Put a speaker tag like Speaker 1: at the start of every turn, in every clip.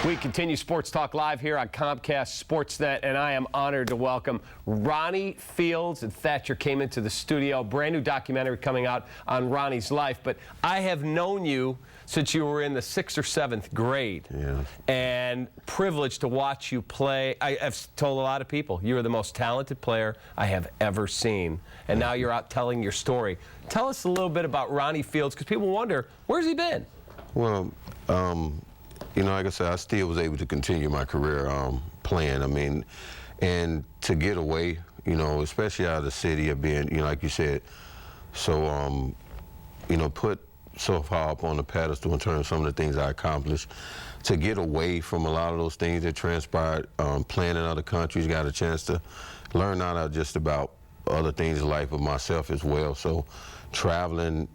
Speaker 1: We continue Sports Talk Live here on Comcast SportsNet, and I am honored to welcome Ronnie Fields. And Thatcher came into the studio. Brand new documentary coming out on Ronnie's life. But I have known you since you were in the 6th or 7th grade.
Speaker 2: Yeah.
Speaker 1: And privileged to watch you play. I've told a lot of people, you're the most talented player I have ever seen. And now you're out telling your story. Tell us a little bit about Ronnie Fields, because people wonder, where's he been?
Speaker 2: Well, you know, like I said, I still was able to continue my career playing. I mean, and to get away, you know, especially out of the city of being, you know, like you said, so, you know, put so far up on the pedestal in terms of some of the things I accomplished. To get away from a lot of those things that transpired, playing in other countries, got a chance to learn not just about other things in life, but myself as well. So traveling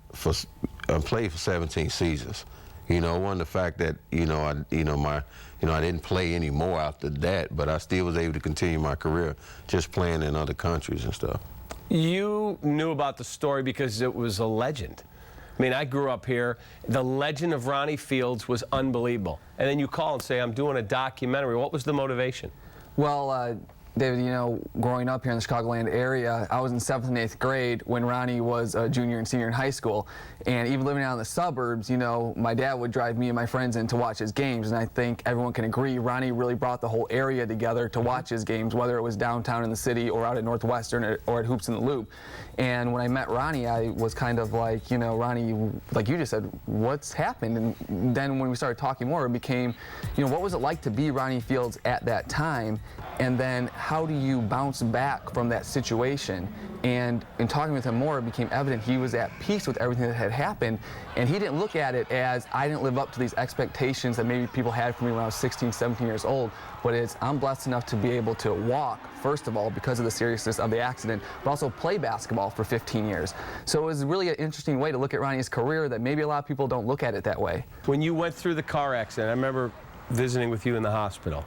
Speaker 2: I played for 17 seasons. You know, one, the fact that, I didn't play anymore after that, but I still was able to continue my career just playing in other countries and stuff.
Speaker 1: You knew about the story because it was a legend. I mean, I grew up here. The legend of Ronnie Fields was unbelievable. And then you call and say, I'm doing a documentary. What was the motivation?
Speaker 3: Well, David, you know, growing up here in the Chicagoland area, I was in 7th and 8th grade when Ronnie was a junior and senior in high school. And even living out in the suburbs, you know, my dad would drive me and my friends in to watch his games. And I think everyone can agree, Ronnie really brought the whole area together to watch his games, whether it was downtown in the city or out at Northwestern or at Hoops in the Loop. And when I met Ronnie, I was kind of like, you know, Ronnie, like you just said, what's happened? And then when we started talking more, it became, you know, what was it like to be Ronnie Fields at that time? And then how do you bounce back from that situation? And in talking with him more, it became evident he was at peace with everything that had happened. And he didn't look at it as, I didn't live up to these expectations that maybe people had for me when I was 16, 17 years old. But it's, I'm blessed enough to be able to walk, first of all, because of the seriousness of the accident, but also play basketball for 15 years. So it was really an interesting way to look at Ronnie's career that maybe a lot of people don't look at it that way.
Speaker 1: When you went through the car accident, I remember visiting with you in the hospital.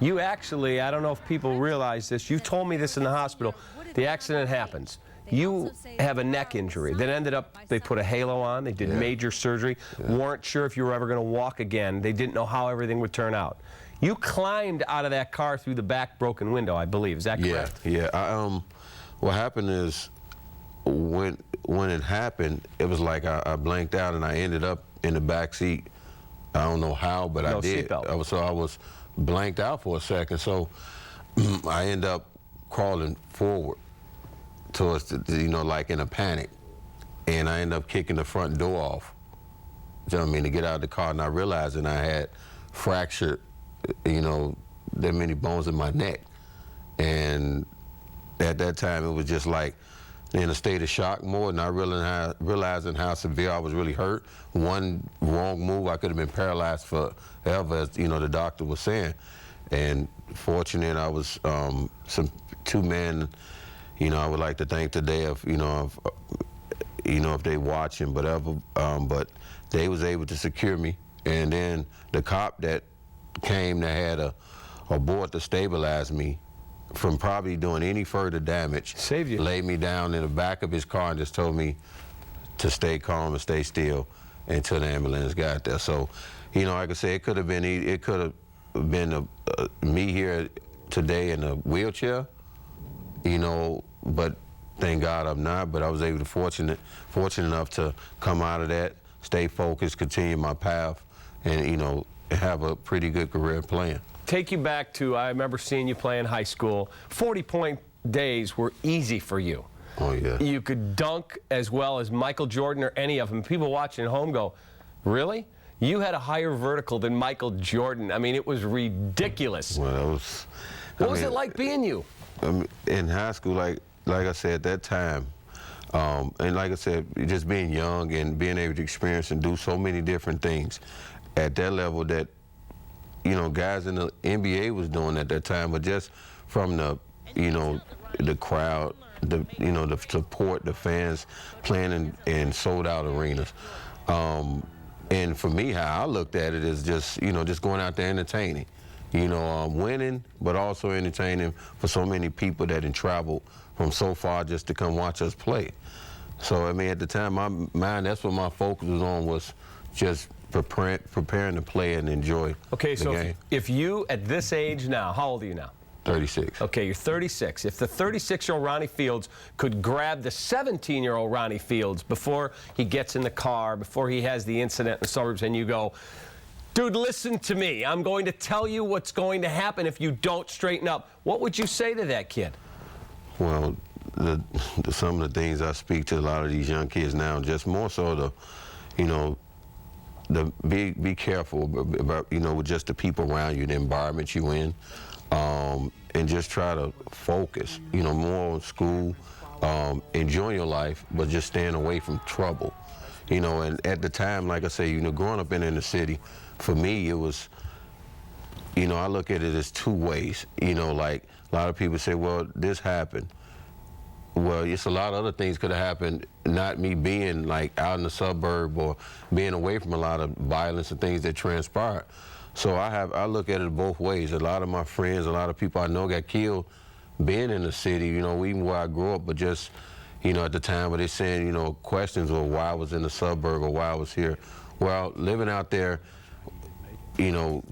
Speaker 1: You actually, I don't know if people realize this, you told me this in the hospital, the accident happens. You have a neck injury that ended up, they put a halo on, they did major surgery, weren't sure if you were ever going to walk again, they didn't know how everything would turn out. You climbed out of that car through the back broken window, I believe, is that correct?
Speaker 2: Yeah. What happened is, when it happened, it was like I blanked out and I ended up in the back seat. I don't know how, but I did. I was blanked out for a second, so I end up crawling forward towards you know, like in a panic, and I end up kicking the front door off. You know what I mean, to get out of the car, and I realized that I had fractured, you know, that many bones in my neck, and at that time it was just like in a state of shock more, not realizing how severe I was really hurt. One wrong move, I could have been paralyzed forever, as you know, the doctor was saying. And fortunate, I was two men. You know, I would like to thank today if if they watching, but they was able to secure me. And then the cop that came that had a board to stabilize me from probably doing any further damage,
Speaker 1: saved you.
Speaker 2: Laid me down in the back of his car and just told me to stay calm and stay still until the ambulance got there. So, you know, like I said, it could have been me here today in a wheelchair, you know, but thank God I'm not. But I was able to fortunate enough to come out of that, stay focused, continue my path, and you know, have a pretty good career playing.
Speaker 1: Take you back to, I remember seeing you play in high school. 40-point days were easy for you.
Speaker 2: Oh, yeah.
Speaker 1: You could dunk as well as Michael Jordan or any of them. People watching at home go, really? You had a higher vertical than Michael Jordan. I mean, it was ridiculous.
Speaker 2: Well,
Speaker 1: what was it like being you?
Speaker 2: In high school, like I said, at that time, and like I said, just being young and being able to experience and do so many different things at that level that, you know, guys in the NBA was doing at that time, but just from the, you know, the crowd, the support, the fans playing in sold out arenas. And for me, how I looked at it is just, you know, just going out there entertaining, you know, winning, but also entertaining for so many people that had traveled from so far just to come watch us play. So, I mean, at the time, my mind, that's what my focus was on, was just preparing to play and enjoy
Speaker 1: okay,
Speaker 2: the
Speaker 1: so
Speaker 2: game.
Speaker 1: if you, at this age now, how old are you now?
Speaker 2: 36.
Speaker 1: Okay, you're 36. If the 36-year-old Ronnie Fields could grab the 17-year-old Ronnie Fields before he gets in the car, before he has the incident in the suburbs, and you go, dude, listen to me. I'm going to tell you what's going to happen if you don't straighten up. What would you say to that kid?
Speaker 2: Well, some of the things I speak to a lot of these young kids now, just more so be careful about, with just the people around you, the environment you in, and just try to focus, more on school, enjoying your life, but just staying away from trouble. And at the time, like I say, growing up in the city, for me, it was, I look at it as two ways. Like a lot of people say, well, this happened. Well, it's a lot of other things could have happened, not me being like out in the suburb or being away from a lot of violence and things that transpired. So I look at it both ways. A lot of my friends, a lot of people I know got killed being in the city, even where I grew up, but just, at the time where they're saying, questions of why I was in the suburb or why I was here. Well, living out there,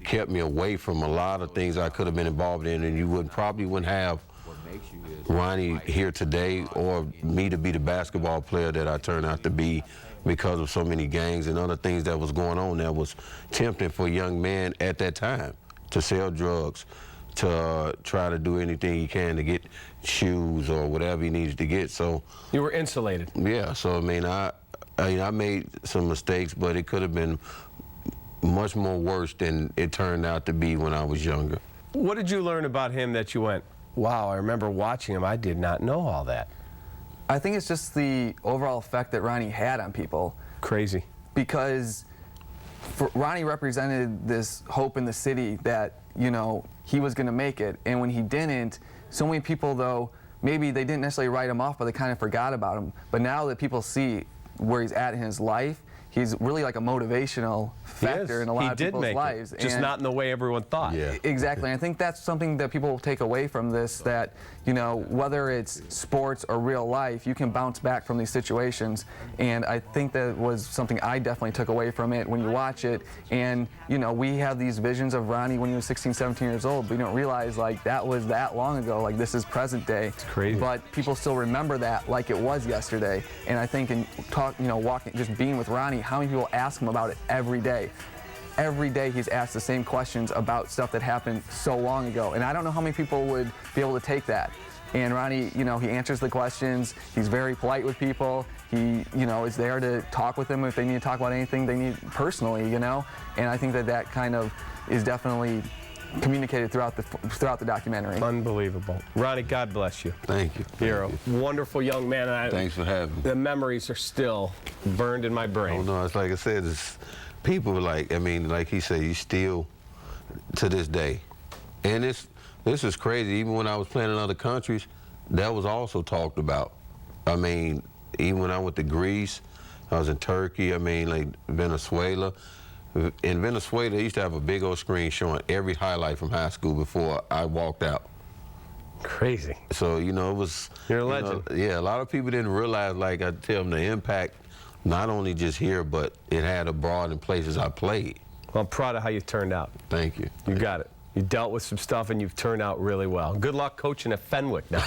Speaker 2: kept me away from a lot of things I could have been involved in, and you probably wouldn't have Ronnie here today or me to be the basketball player that I turned out to be because of so many gangs and other things that was going on that was tempting for a young man at that time to sell drugs, to try to do anything he can to get shoes or whatever he needed to get. So
Speaker 1: you were insulated.
Speaker 2: Yeah, so I mean, I made some mistakes, but it could have been much more worse than it turned out to be when I was younger.
Speaker 1: What did you learn about him that you went, wow, I remember watching him, I did not know all that?
Speaker 3: I think it's just the overall effect that Ronnie had on people.
Speaker 1: Crazy.
Speaker 3: Because Ronnie represented this hope in the city that, he was going to make it. And when he didn't, so many people, though, maybe they didn't necessarily write him off, but they kind of forgot about him. But now that people see where he's at in his life, he's really like a motivational factor in a lot of people's lives.
Speaker 1: Just not in the way everyone thought.
Speaker 2: Yeah.
Speaker 3: Exactly. And I think that's something that people will take away from this, that, whether it's sports or real life, you can bounce back from these situations. And I think that was something I definitely took away from it when you watch it. And, we have these visions of Ronnie when he was 16, 17 years old. We don't realize, like, that was that long ago. Like, this is present day.
Speaker 1: It's crazy.
Speaker 3: But people still remember that like it was yesterday. And I think in walking, just being with Ronnie, how many people ask him about it every day? Every day he's asked the same questions about stuff that happened so long ago. And I don't know how many people would be able to take that. And Ronnie, he answers the questions. He's very polite with people. He, is there to talk with them if they need to talk about anything they need personally, And I think that kind of is definitely communicated throughout the documentary.
Speaker 1: Unbelievable. Ronnie, God bless you.
Speaker 2: Thank you.
Speaker 1: Hero. Wonderful young man.
Speaker 2: Thanks for having me.
Speaker 1: The memories are still burned in my brain.
Speaker 2: Oh, no, it's like I said, it's people like he said, you still, to this day. And this is crazy. Even when I was playing in other countries, that was also talked about. I mean, even when I went to Greece, I was in Turkey, like Venezuela. In Venezuela, they used to have a big old screen showing every highlight from high school before I walked out.
Speaker 1: Crazy.
Speaker 2: So, it was...
Speaker 1: You're a legend.
Speaker 2: Yeah, a lot of people didn't realize, like I tell them, the impact, not only just here, but it had abroad in places I played.
Speaker 1: Well, I'm proud of how you turned out.
Speaker 2: Thank you.
Speaker 1: You got it. You dealt with some stuff, and you've turned out really well. Good luck coaching at Fenwick now.